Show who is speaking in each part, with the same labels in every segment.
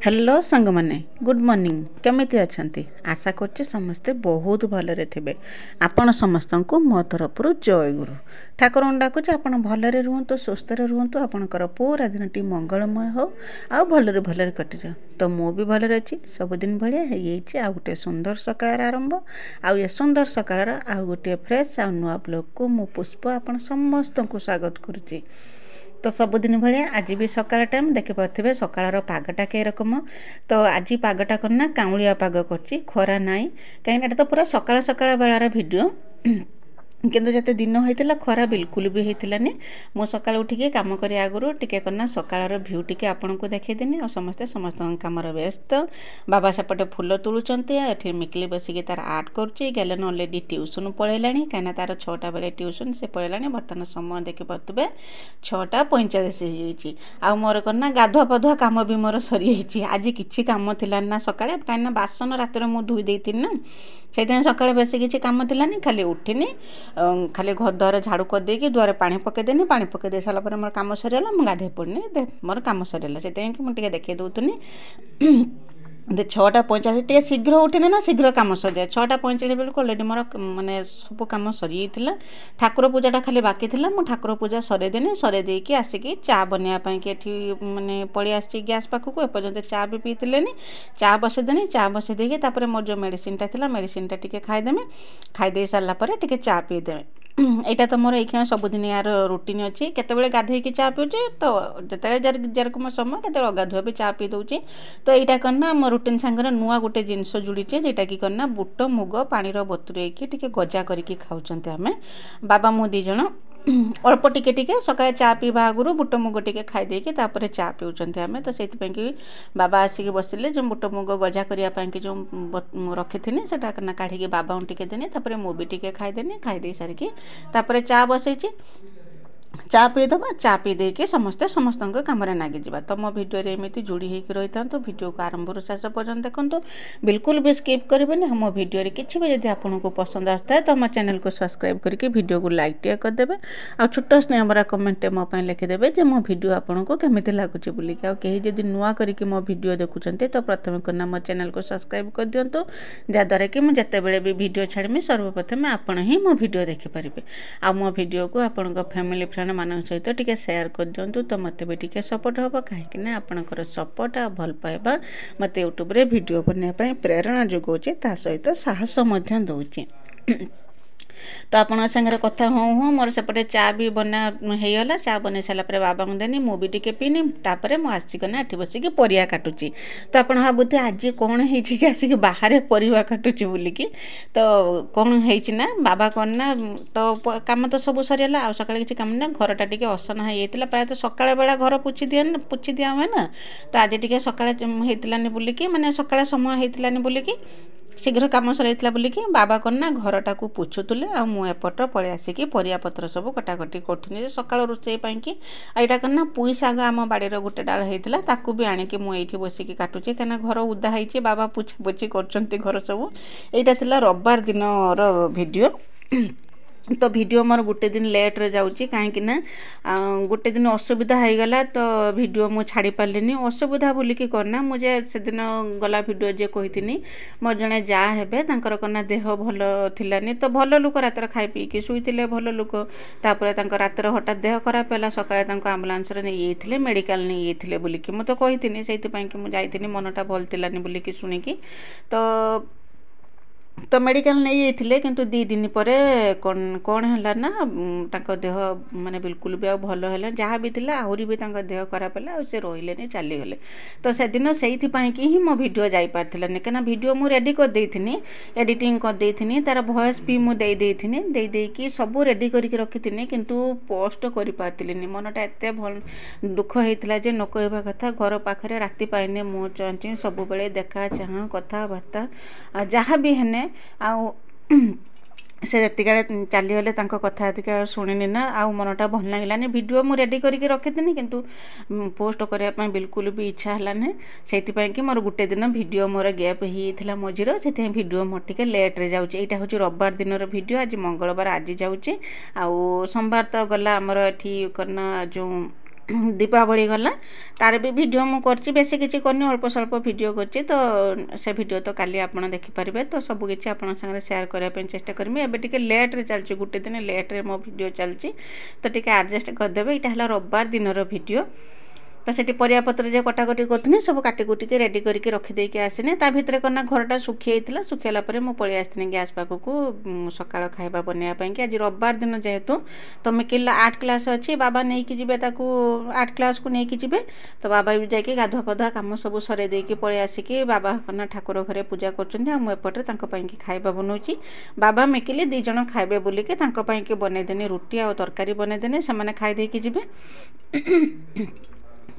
Speaker 1: Hello सांग माने good morning केमिति अछंती आशा करछि समस्ते बहुत भलरे थिबे। आपण समस्त को मो तरफरु जय गुरु ठाकुर डाकुछि आपण भलरे रुहंतु सुस्थ रे रुहंतु आपणकर पूरा दिनटी मंगलमय हो आ भलरे भलरे कटि जा। तो मो भी भलरे अछि सबुदिन भलिया हेइछि आ गुटे सुंदर सकाळ आरंभ आ ये सुंदर सकाळ आ गुटे फ्रेश आ नुआ ब्लॉग को मो पुष्प आपण समस्त को स्वागत करछि। तो सबुदिन भाया आज भी सकाळ टाइम देखि पाथे सकाळर पागटा के रकम। तो आज पागटा करना काउलिया पाग करछि खरा नाई कहीं तो पूरा सकाळ सकाळ बेलार वीडियो किंतु जते दिन होइतिला खरा बिल्कुल भी होइतिलानी। मो सकाळ उठिके काम करी आगुरु टिके करना सकाळर व्यू टिके आपन को देखै देनी और समस्त कामर व्यस्त। बाबा सेपटे फूल तुलुचंती एठी मिकली बसिके तार आर्ट करछि गेलन ऑलरेडी ट्यूशन पळैलानी काना तार 6टा बेले ट्यूशन से पळैलानी। बर्तमान समय देखि पतबे 6:45 हो जाइछि आ मोर करना गाधुआ पाधुआ काम भी मोर सरी जाइछि। आज किछि काम थिला ना सकाळे काना बासन रातिर मु धुई देइतिन ना सेदिन सकाळे बेसी किछि काम थिलानी खाली उठिनी खाली घर द्वार झाड़ू कर देकी द्वार पानी पकेदेनी पानी पके सारा पर मोर काम सरीगला मु गाधे पड़नी मोर काम सरीगला से मुझे देखे दूनी 6:45 टे शीघ्र उठिने ना शीघ्र काम सरी जाए 6:45 बेलू अलरेडी मोर माने सब काम सरी जाइतिला। ठाकुर पूजाटा खाली बाकी थिला मु ठाकुर पूजा सरे देनी सरे देकी आसिकी चा बनिया पई के एठी माने पळी आसी गैस पाखु एपर्यंत चा भी पीतिलेनी चा बसे देनी चा बसे देकी तापर मोर जो मेडिसिनटा थिला मेडिसिनटा टिके खाइदेमी खाइ दे सारला परे टिके चा पीदेमी। एटा तो मोर एखिया सबुदिन यार रूटीन अच्छी केतबेले गाधे की चा पीउचे तो जते जेरकम समय केते अगाधुआ भी चा पी दउची। तो एटा करना मो रूटीन संगे नुआ गुटे जिनस जुड़ीचे जेटा कि करना बुट मुग पानी बतुरे की टिके गजा करके खाउचंते हमें बाबा मु दी जण अल्प टिके टिके सकाळे चा पीवा आगुरु बुट मुग टिके खाई देकी तापर चा पीउचंते हमें। तो सेति पई कि बाबा आसिक बसिले जो बुट मुग गजा करिया पई कि जो रखिथिनी सेटा करना काढी के बाबा टिके देनी तापर मु भी टिके खाई देनी खाई दे सारी की तापर चा बसैछि चा पीदबा चा पी देके समस्ते समस्त कम नागी जा। तो मो भिडियो एमती जोड़ी होकर रही था तो भिडियो को आरंभ शेष पर्यटन देखो बिल्कुल भी स्किप करेंगे। मो भिडियो किसी भी जब आपको पसंद आता है तो मो चैनल को सब्सक्राइब करके भिडियो को लाइक टे करदे आ छोट स्नेह भरा कमेंट मो लिखिदेवे जो मो भिडियो आपको केमी लगुच बोलिक आई जब नुआ करके मो भिडियो देखुंत तो प्रथम करना मो चैनल को सब्सक्राइब कर दिंतु जहाँद्वारा कि मुझे जिते भी भिडियो छाड़मी सर्वप्रथम आपण ही मो भिडियो देखिपारे आ मो भिडियो को आपण फैमिली फ्रेंड मान सहित टिके शेयर कर दिंतु तो मत भी टिके सपोर्ट हम कहीं आपणकर सपोर्ट आ भल पाइबा मत यूट्यूब रे वीडियो बनाने प्रेरणा जोगाऊे ता सहित साहस दौचे। तो आपण संगे कथा हूँ हूँ मोर सेपटे चा भी बना होगला चा बन सारापर बाबा को देनी मु भी टिके पीनी तापर मु आसिकना एठी बसिकी परिया काटुची। तो आपण भाबुथे आज कौन है आसिक बाहर परिवा काटुची बोलिकी तो कौन है बाबा करना तो काम तो सब सरीगला आ सकाଳେ किसी काम ना घरटा टिके असना होता प्रायः सकाଳେ बेला घर पुछि दिया हुए ना। तो आज टिके सकाଳେ होइतिलानी बोलिकी माने सकाଳେ समय होइतिलानी बोलिकी शीघ्र कम सर बोलिकी बाबा करना घरटा को पोछुले आ मु एपट पलि आसिकी परिया पत्र सब कटाकटी करूँ सकाळ रोषे कि यहाँ करना पुई शाग आम बाड़ीर गोटे डाल होता ताकू भी आणिकी मुझे बसिकी काटुचे कहीं घर उदा होती बाबा पोछापोछि कर घर सब। यहाँ थी रविवार दिन वीडियो तो वीडियो मोर गोटे दिन लेट रे जाउची कहीं ना गोटे दिन असुविधा हो गला तो वीडियो मु छाड़ी पार्लिनी असुविधा बोलिकी करना मुझे से दिन गला वीडियो जे कही मोर जड़े जा हेबे तांकर करना देह भल थिलानी तो भल लोक रात खाई पीकी शुईले भल लोक तापर रातर हठात देह खराब है सकाଳେ आम्बुलांस रे नहीं जाइए मेडिकल नहीं जाइए बोलिकी मु तो कही से मुझे मनटा भल थिलानी बोलिकी शुणिकी तो मेडिकल नहीं जाइए किंतु 2 दिन पर कौन है ना तांको देह माने बिल्कुल भी भल है जहाँ भी थिला आहरी भी तांको देह खराब है से रही चलीगले। तो से दिन से ही मो भिडियो जाई पारथिलानी कना भिडियो मु रेडी कर देइथिनी एडिटिंग कर देइथिनी तार वॉइस भी मु दे देइकी सब रेडी करके रखिथिनी किंतु पोस्ट करि पारथिलिनी मनटा एते भल दुख होइतिला जे न कहबा कथा घर पाखरे राति पाइने मो चांची सब बेले देखा चाह कथबार्ता जहाँ भी हेने आउ से जतिका चलीगले कथा शुणिनी ना आउ मनटा भल लगे भिडियो मु रेडी करके रखिदिनी किंतु पोस्ट करने बिल्कुल भी इच्छा है से कि मोर गोटे दिन भिडियो मोर गैप होता मझीर से भिडियो मोर टे लेट रे जाऊँ। यहाँ हूँ रविवार दिन भिडियो आज मंगलवार आज जाऊँचे आउ सोमवार तो गला आमर एठी करना जो दीपावली गला तार भी वीडियो मु करछि बेसी किछि करनी अल्प स्वल्प वीडियो करछि तो से वीडियो तो काली आपण देखि पारिबे तो सब किछि आपण संगे शेयर करिया पे चेष्टा करमी एबे टिके लेट रे चलछि गुटे दिन लेट रे मो वीडियो चलछि तो टिके एडजस्ट कर देबे इटा हला रविवार दिन रो वीडियो तो सेठी परिया पत्र जे कटाकटी करथुनी सब काटी कुटी के रेडी करके रखि देके आसिने ता भितरे करना घरटा सुखियैतिला सुखियला परे मु पळि आस्तिनी गैस पाखकू सकाळ खाइबा बनिया पई कि आज रविवार दिन जेहेतु तो मिकिला 8 क्लास अछि बाबा नै कि जिबे ताकू 8 क्लास को नै कि जिबे तो बाबा भी जाय कि गाधुआ पधुआ काम सब सरे दे कि पळि आसी कि बाबा करना ठाकुर घरे पूजा करचुंदी आ मु एपटे तांको पई कि खाइबा बनौची बाबा मिकिले दी जण खाइबे बोली कि तांको पई कि बनै देनी रोटी आ तरकारी बनै देनी से माने खाइ दे कि जिबे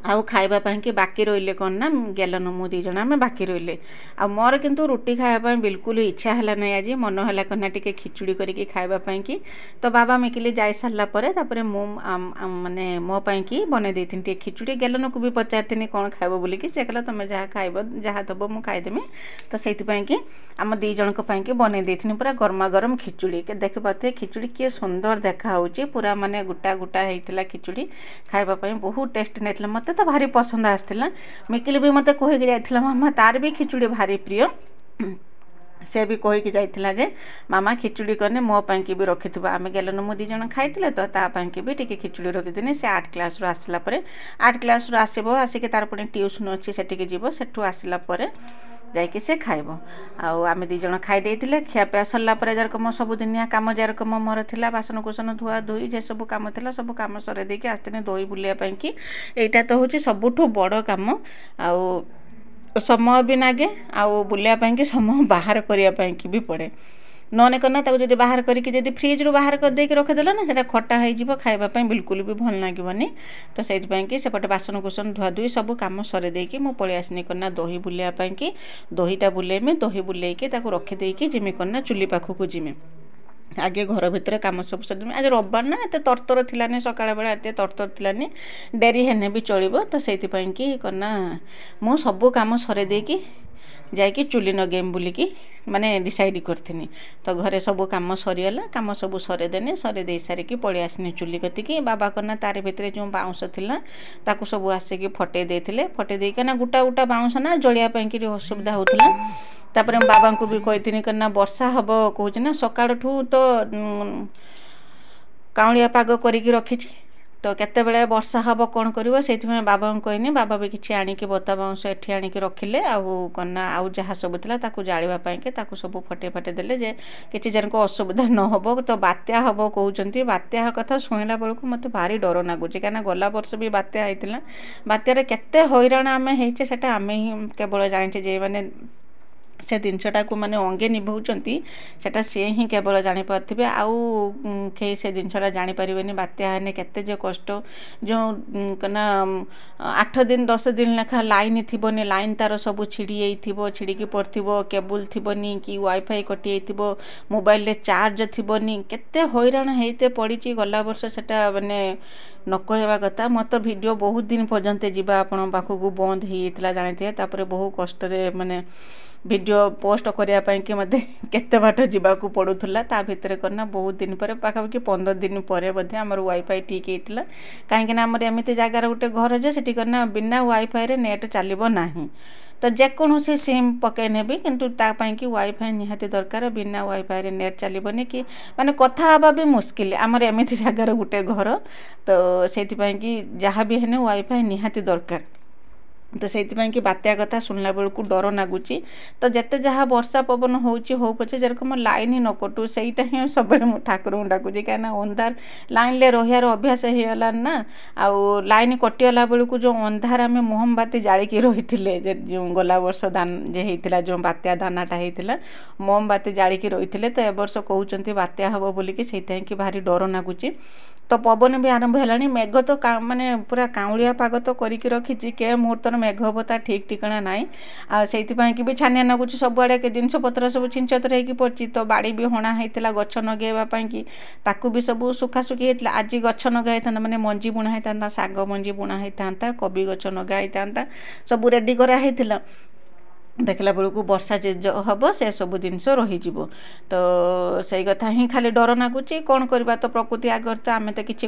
Speaker 1: आउ खाइबा पाई कि बाकी रहिले कौन ना गेलन मु दी जण आमे बाकी रहिले आ मोर किंतु रोटी खाइबा पाई बिल्कुल इच्छा हला नै आज मन हला कना टिके खिचुड़ी करके खाइबा पाई कि तो बाबा मिकिले जाय सारला परे तापरे मु माने मो पाई कि बने देथिन टिके खिचुड़ी गेलन को भी पचारथिनी कोन खाइबो बोली कि से कहला तमे जहा खाइबो जहा दबो मु खाइ देमी तो सेति पाई कि हम दी जण को पाई कि बने देथिनी पूरा गरमा गरम खिचुड़ी के देख पाते खिचुड़ी के सुंदर देखा होची पूरा माने गुटा गुटा हेतिला खिचुड़ी खाइबा पाई बहुत टेस्ट नेतला मते तो भारी पसंद आसला मिकिल भी मते कहि के जाइथिला मामा तार भी खिचुड़ी भारी प्रिय से भी कहि के जाइथिला जे मामा खिचुड़ी करने मो पाई के भी रखिथबा आमे गेलन मो दी जण खाइथिले तो ता पाई के भी टिके खिचुड़ी रखि दिने से 8 क्लास रो आसला परे 8 क्लास रो आसीबो आसी के तार पने ट्यूशन अछि सेठी के जीवो सेठु आसला परे जाइके से खाइबो आउ आमे दी जण खाइ देथिले खिया पे सरला परे जर कम सब दुनिया काम जर कम मोर थिला बासन कुसन धुआ धुई जे सब काम थिला सब काम सरे दे के आस्तिने दोई बुलिया पाई कि एटा तो होची सबुठु बड़ काम आउ समय भी नागे आउ बुलिया पाई कि समय बाहर करिया पाई कि भी पड़े नने करना ताको जदी बाहर करिके जदी फ्रिज रो बाहर कर दे के रख देला ना सेटा खट्टा होई जिवो खाइबा पई बिल्कुल भी भल लागिवनी तो सेति पई कि सेपटे बासन कुसन धुआ धुई सब काम सरे दे कि मु पळि आसनी करना दही बुलिया पई कि दहीटा बुलेमे दही बुलेई के ताको रखि दे कि जिमि करना चुली पाखु को जिमि आगे घर भितर काम सब सर आज रविवार ना एत तरतर थिलानी सकाळ बेला एत तरतर थिलानी डेरी हेने भी चलिबो तो सेति पई कि करना मु सब काम सरे दे कि जाइकी चुली नगेम बुलिकी माने डिसाइड करथिनी तो घरे सब काम सरीगला काम सब सरे देने सरे दे सारिकी पळि आसनी चुली कतिकी बाबा करना तार भितरे जो बाउंस थिला ताकू सब आसिकी फटे देथिले फटे देई कना गुटा गुटा बाउंस ना जळिया पई कि असुविधा होथिला तापरे बाबा को भी कहिथिनी करना वर्षा हबो कहूछ ना सकाळठू तो काउलिया पाग करिकी रखिछि तो केते बेले वर्षा हबो कोन करिवो सेति में बाबा को कहनी बाबा भी किछि आनी के बता बाउंस एठी आनी के रखिले आउ कन्ना आउ जहा सब थिला ताकू जाळिबा पई के ताकू सब फटे फटे देले जे किछि जन को असुविधा न हबो तो बात्या हबो कहउचंती बात्या कथा सुनिला बेलको मते भारी डर लागुची काना गला वर्ष भी बात्या आइतिला बात्या रे केते होइराण आमे हेइचे सेटा आमे ही केवल जानिचे जे माने से जिनसटा को माने अंगे निभाउचंती सेटा से ही केवल जानि पाथिबे आउ खे से जिनसटा जानि परिबेनी बात्या हेने केते जे कष्ट जो कना 8 दिन 10 दिन लेखा लाइन थिबोनी लाइन तार सब छिड़ी एइथिबो छिड़ी की पड़थिबो केबल थिबोनी कि वाईफाई कटि एइथिबो मोबाइल ले चार्ज थिबोनी केते होइराण हेइते पड़ीची गला वर्ष सेटा माने न कहवा कथा मत वीडियो बहुत दिन पर्यंत जीवा आपण पाखकू बंद हेइतला जानिथे तापरे बहुत कष्ट रे माने वीडियो पोस्ट करिया पई कि मते केते बाट जीवा को पडुथला ता भितरे करना बहुत दिन पर पाखा कि 15 दिन पर बधे हमर वाईफाई ठीक हेतला काहे कि ना हमर एमिते जागा रे गुटे घर जे सेठी करना बिना वाईफाई रे नेट चलिबो नाही तो जे कोनोसी सिम पके नेबी किंतु ता पई कि वाईफाई निहाती दरकार बिना वाईफाई रे नेट चलिबोनी कि माने कथा हबा भी मुश्किल हमर एमिते जागा रे गुटे घर तो सेति पई कि जहा भी हेने वाईफाई निहाती दरकार तो सेति कि बात्या कथा सुनला बेलू डर नागुची तो जिते जहाँ वर्षा पवन हो पचे जेरकम लाइन ही न कटू सहीटा ही सब ठाकुर डाकुची कहीं अंधार लाइन ले रहार अभ्यास होगा ना आउ लाइन कटिगला बेलू जो अंधार आम मोहमबाती जालिकी रही थे जो गला वर्ष दान जे होता जो बात्या दानाटा होता मोहमबाती जालिकी रही थे तो ए वर्ष कहते बात्या हम बोलिकी से कि भारी डर नागुची तो पवन भी आरंभ है मेघ तो माने पूरा काउलिया पाग तो करके रखी के मुहूर्तर मेघ हम ता ठीक ठिकाना नाई से भी छानिया नगुच सबुआड़े के जिनस पत्र सब छिंचतर होगी पड़ी तो बाड़ी भी हणा होता गछ नगेवाई कि ताकू भी सब सुखासुखी होता आज गछ नगा होता माने मंजी बुणा होता साग मंजी बुणा होता कबी गछ नगा होता सब रेडी करा होता देखला बेलू वर्षा हम से सब जिनस रही तो से कथा ही खाली डर लगुच कौन करवा तो प्रकृति आगर तो आम तो किसी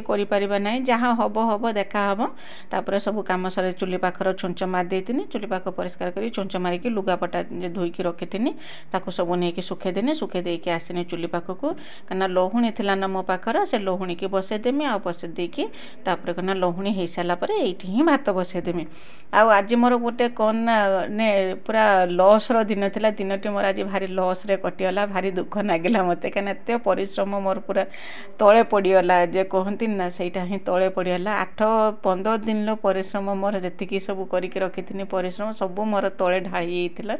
Speaker 1: ना जहाँ हम हम देखा हम तापर सब कम सर चुली पाखर छुंच मारिदे चुली पाख परिष्कार कर छुंच मारिक लुगापटा धोईकी रखी सब नहीं सुखेदेनी सुखेदेकी आसनी चुली पाख को कहना लहुणी थी ना मो पाखर से लहुणी की बसईदेमी आ बसईदेकी कहना लहुणी हो सारापर ये ही भात बसईदेमी आज मोर गोटे कौन ने पूरा लॉस रो दिन थिला दिनटी मोर आज भारी लॉस रे कटिगला भारी दुख नागिला मते कहना एत परिश्रम मोर पूरा तले पड़गला जे कहती ना सहीटा ही तले पड़गला 8-15 दिन परिश्रम मोर जी सब करके रखी परिश्रम सब मोर तले ढाई जाइला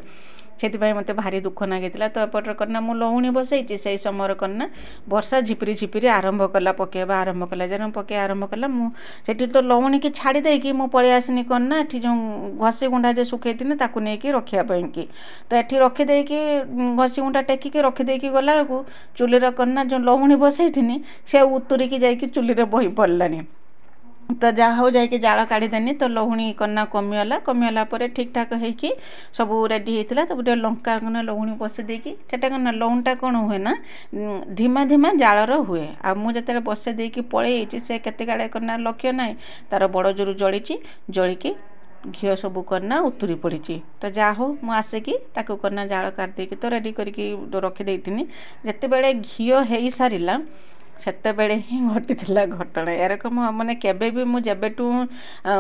Speaker 1: से मत भारी दुख नागी तो एपटर करना मु लहुणी बसई से समय करना वर्षा झिपिरी झिपिरी आरंभ कला पकेवा आरंभ कला जन पके आरंभ कला मुझे तो लहुणी की छाड़ी देकी मु पलि आसनी करना ये जो घसी गुंडा जो सुखे ताकू नहीं रखापी की तो ये रखीदेकी घसी गुंडा टेकिकी रखीदेकी गला बेलू चुलीर करना जो लहुणी बसई थी से उतुरिकी जाइकी चुली बही पड़लानी तो जहाँ हो जाए जाल काढ़ीदेनी तो लहुणी करना कमिगला ठीक ठाक होगी सब रेडी होता तो गोटे लंका करना लहुणी बसई देकी सेटा करना लहुणीटा कौन हुए ना धीमा धीमा जालर हुए आ मुझे बसई देकी पलि से केते गाड़े करना लक्ष्य ना तार बड़ जोर जली जलिकी घी सब करना उतुरी पड़ी तो जा हो मु आसिकी ताकू करना जाल काट तो रेडी करके रखीदे जिते बड़े घी हो सारा सेते बेले ही घटी घटना एरकम माने केबे भी मु जेबेठू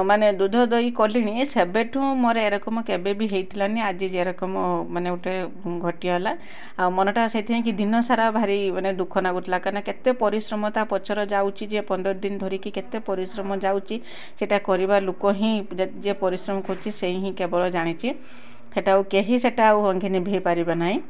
Speaker 1: माने दूध दही कलिनी सेबेठू मोर एरकम केबे भी हेइतिलानी आज जेरकम माने उठे घटीगला आ मनटा से कि दिन सारा भारी माने दुख नागुतला कारण केते परिश्रमता पचर जाउची जे 15 दिन धरिकी केते परिश्रम जाउची सेटा करिबा लोक ही जे परिश्रम करची से ही केवल जानिची सेटा केही सेटा अंगी निभे पारिबा नाही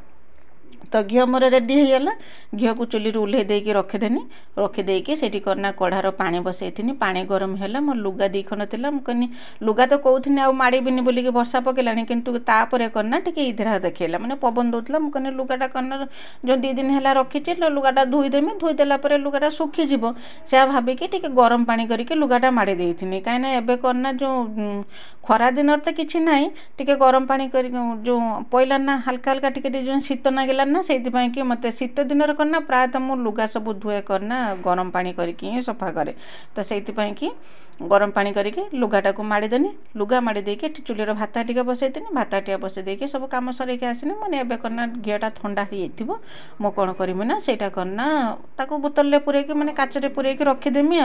Speaker 1: तो घी मोर रेडी होगा घी को चुली उल्हे देकी रखीदेनी रखीदेकी से करना कढ़ार पानी बसई पानी गरम है मोर लुगा दी खंड थी मुझे लुगा तो कौन आ माड़बी बोलिक वर्षा पकेला किंतु तापर करना टी इधर देखला मैंने पवन दूसरा मुझे लुगाटा करना जो 2 दिन है रखी लुगाटा धोईदेमी धोईदेला लुगाटा सुखीज से भाविकी टी गरम पानी करके लुगाटा माड़ी देती कहीं करना जो खरा दिन तो किसी ना टी गरम पानी कर जो पहला ना हल्का हल्का टी जो शीत नागिला ना से कि मत शीत दिन करना प्रायतः मु लुगा सब धुए करना गरम पानी करके सफा करे तो से कि गरम पानी करके लुगाटा को माड़ीदेनी लुगा माड़ी देके चुलीर भात टे बसईदेनी भात टे बसई देके सब कम सरके आसनी मैंने एवं करना घीटा ठंडा हो मु कौन करमी ना सेटा करना ताको बोतल पूरेक मैंने काचरे पूरेक रखीदेमी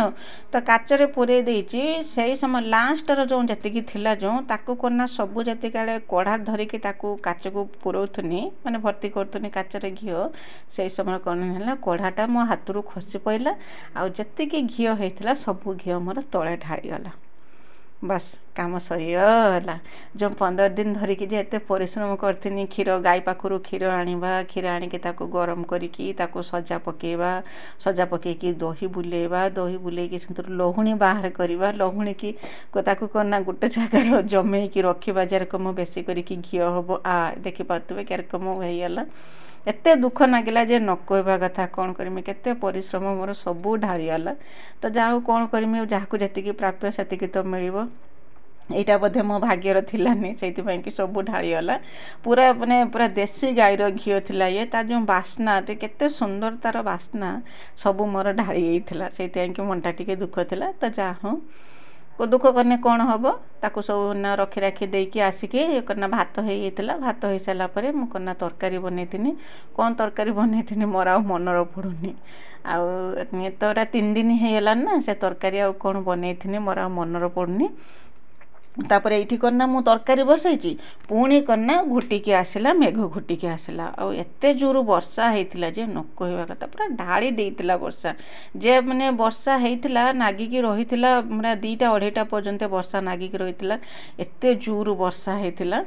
Speaker 1: तो काचरे पूरे देची से समय लास्टर जो जी थिला जो ताको करना सब जी कढ़ा धरिकी ताको काच को पुरोथुनी मैंने भर्ती करूनी काचरे घी से समय कौन है कढ़ाटा मो हाथ रू खसी पड़ा आती घी होता सब घी मोर तले ढाईगला बस काम सरीगला जो 15 दिन धरिकी जे एते परिश्रम करथिनी क्षीर गाय पाखरु क्षीर आनिबा क्षीर आनिके ताको गरम करिकी ताको सजा पकेबा सजा पकेकी दही बुलेकी से लहुणी बाहर करवा लहुणी की ताको करना गोटे जगार जमेकी रखा जेरकम बेसी करिकी घी हम आ देखी पाते केरकम होईगला एते दुख नागिला जे न कहवा कथा कौन करमी केते परिश्रम मोर सबू ढालीगला तो जाऊ कौन करमी जहाँ जी प्राप्य से तो मिल यहाँ बोधे मो भाग्यर थिलानी से कि सब ढालीगला पूरा माने पूरा देसी गाईर घी थिला ये तार जो बास्ना केते सुंदर तार बास्ना सबू मोर ढाली जाइला से कि मनटा टिके दुख थिला तो जाऊँ को दुख करने कौन हम ताकू सब ना रखी राखी देकी आसिकी करना भात होता भात हो सारापर मुझे तरकारी बनई कौन तरकारी बनई मोर आ मनर पड़ूनी आउ तो 3 दिन होगा ना से तरकारी आ कौन बनई मोर आ मनर पड़ूनी तापर ये करना मु तरकारी बसई पुणी करना घुटिकी आसला मेघ घुटिकी आसला आते जोर वर्षा होता जे न कहवा कथा पूरा ढाली देता वर्षा जे मैंने वर्षा होता नागिकी रही पूरा 2टा-2:30 पर्यंत वर्षा नागिकी रही एते जोर वर्षा होता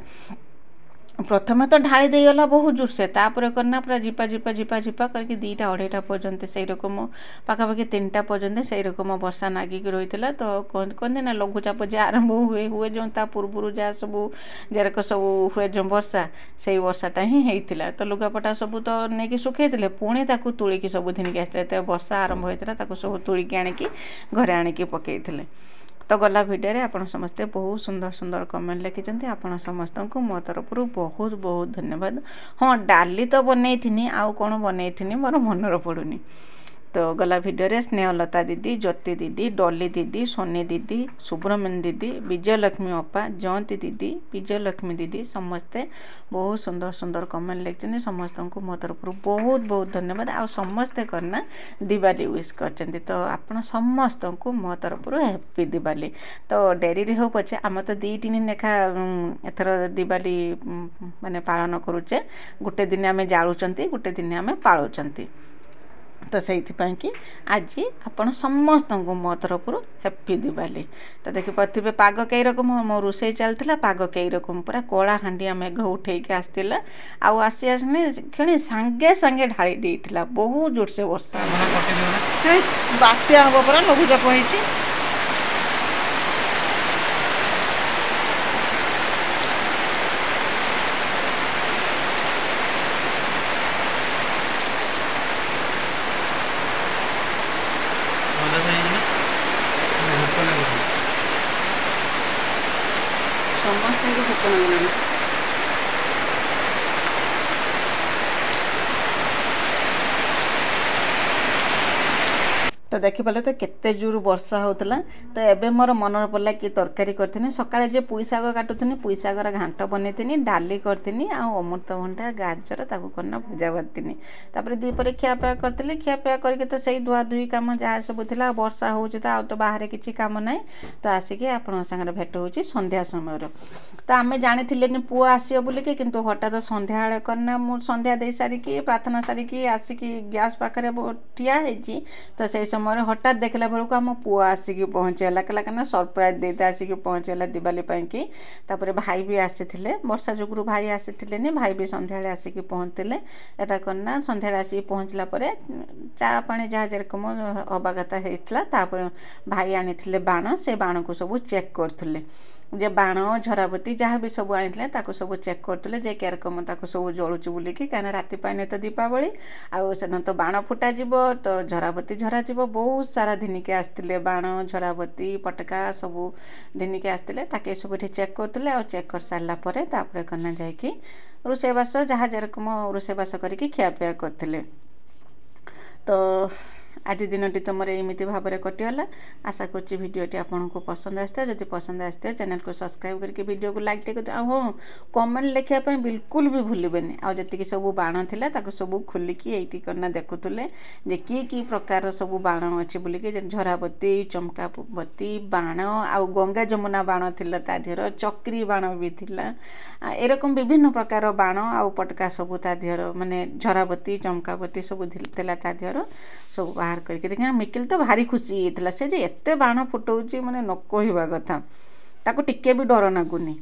Speaker 1: प्रथम तो ढाली देगला बहुत जोर से तापर करना पूरा झिपा झिपा झिपा झिपा करके 2टा-2:30 पर्यंत से रकम पाखापाखि 3टा पर्यंत से रकम वर्षा नागिकी रही तो कहते ना लघुचाप जे आरंभ हुए हुए जो ता पूर्व जहाँ सब जेरक सब हुए जो वर्षा से वर्षाटा ही होता तो लुगापटा सब तो नहीं सुखे पुणी ताकू तुलिकी सब धनिकी आसते वर्षा आरंभ होता सब तुलिकी आणिकी घरे आणिकी पकईले तो गला भिडियो आपण समस्ते बहुत सुंदर सुंदर कमेंट लिखिं आपण समस्त को मो तरफ बहुत बहुत धन्यवाद। हाँ डाली तो बनई थी आउ कौन बनई थी मोर मनर पड़ूनी। तो गला भिडियो रे स्नेहलता दीदी, ज्योति दीदी, डॉली दीदी, सोनी दीदी, सुब्रमण्य दीदी, विजयलक्ष्मी अप्पा, जयंती दीदी, विजयलक्ष्मी दीदी समस्ते बहुत सुंदर सुंदर कमेंट लिखते समस्त को मो तरफ बहुत बहुत धन्यवाद। आ समस्ते करना दिवाली विश कर तो आपण समस्त को मो तरफ हैप्पी दिवाली। तो डेरी हो पछे आम तो 2-3 लेखा एथर दिवाली माने पालन करूचे, गोटे दिन आम जालुचंती गोटे दिन आम पालुचंती। तो से कि आज आपण समस्त को मो तरफ हैप्पी दिवाली। तो देखी पारे पाग कई रकम मो रोसे चलता पाग कई रकम पूरा कला हांडिया मेघ उठे आसला आसी क्षण सांगे सांगे ढाली देता बहुत जोर से वर्षा बात्या हम पूरा लघुचाप होती। समस्त को सपन गलानी तो देखिपारे तो केते जोर वर्षा होता। तो एबे मोर मन पड़ा कि तरकारी करथिनी सकाळे जे पुई शाग काटुथिनी पुई शागर घांट बनैथिनी डाली करथिनी आ अमृतभंडा गाजर ताकू करना भजा भाजथिनी। तापर दीपरे खियापिया करथिली खियापिया करके तो सही धुआ धुई काम जहाँ सब थिला वर्षा होउची तो आ तो बाहर किछि काम नाही। तो आसिके आपण संगे भेट होउची संध्या समय तो आमे जानिथिले नि पुआ आसियो बोली कि किंतु हठात संध्या आळे करना मु संध्या दे सारी की प्रार्थना सारी की आसिकी गैस पाखरे ठिया हेची। तो से समय हठात देखला बेलू आम पुआ आसिक पहुँचेगा कहला सरप्राइज देते आसिक पहुँचेगा दिवाली कि। तापर भाई भी आसी वर्षा जुगुरु भाई आसी नि भाई भी संध्या आसिक पहुँचते एटा करना संध्या आसिक पहुँचला चा पानी जहाँ जेरकम हवा कथा होता भाई आनी बाण से बाण को सब चेक करते जे बाण झराबती जहाँ भी सब आनी सब चेक करते जे केरकम सब जलुचु बोलिकी कहीं राति पाने तो दीपावली आन तो बाण फुटा तो झराबती झरा बहुत सारा धिनिके आसते बाण झराबती पटका सब धिनिके आसते ताके सब चेक करते आ चेक कर सारापर करना जाकि रोषेबास जहाँ जेरकम रोषेबास करके खियापिया करते। तो आज दिनटी तुम एमती भाव में कटिगला। आशा कर भिडटी आपको पसंद आसता जब पसंद आसता चैनल को सब्सक्राइब करके वीडियो को लाइक टे हाँ कमेंट लिखापी बिल्कुल भी भूलें आ जी सब बाण था सब खोलिकी ये करना देखुले जे कि प्रकार सब बाण अच्छे बोलिकी झराबती चमकाबती बाण आ गंगा जमुना बाण थिला ता देहर चक्री बाण भी थिला एरकम विभिन्न प्रकार बाण आ पटका सब ता देहर माने झराबती चमकाबती सब थिला ता देहर सब बाहर करके देखिए मिकिल तो भारी खुशी होता से जे एते बाण फुटाऊँ माने न कहवा कथा ताको टिके भी डर लगुनि।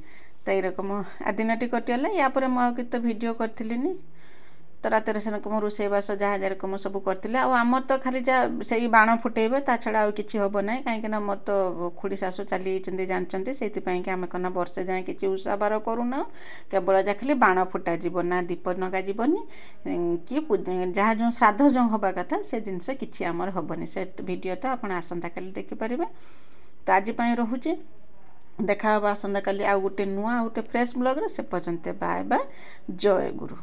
Speaker 1: तो यकम आ दिनटी कटिगला यापर मुझे तो भिड करी तो रात से रोषेबास जहाँ जेरकम सब करते आमर तो खाली जहाँ से बाण फुटेबे ता छड़ा आ कि हम ना कहीं मोर तो खुड़ी शाशु चली जानते से आम कना वर्षे जाए कि उषा बार करूना केवल जहाँ खाली बाण फुटा ना दीप नगा जीवनी कि जहाँ जो श्राद्ध जो हवा कथा से जिनस कि आमर हेनी से भिडियो तो आप आसंता काली देखिपारे। तो आज रोचे देखा आसंता काली आ गोटे नुआ गोटे फ्रेश ब्लॉग से पर्यंत बाय बाय जय गुरु।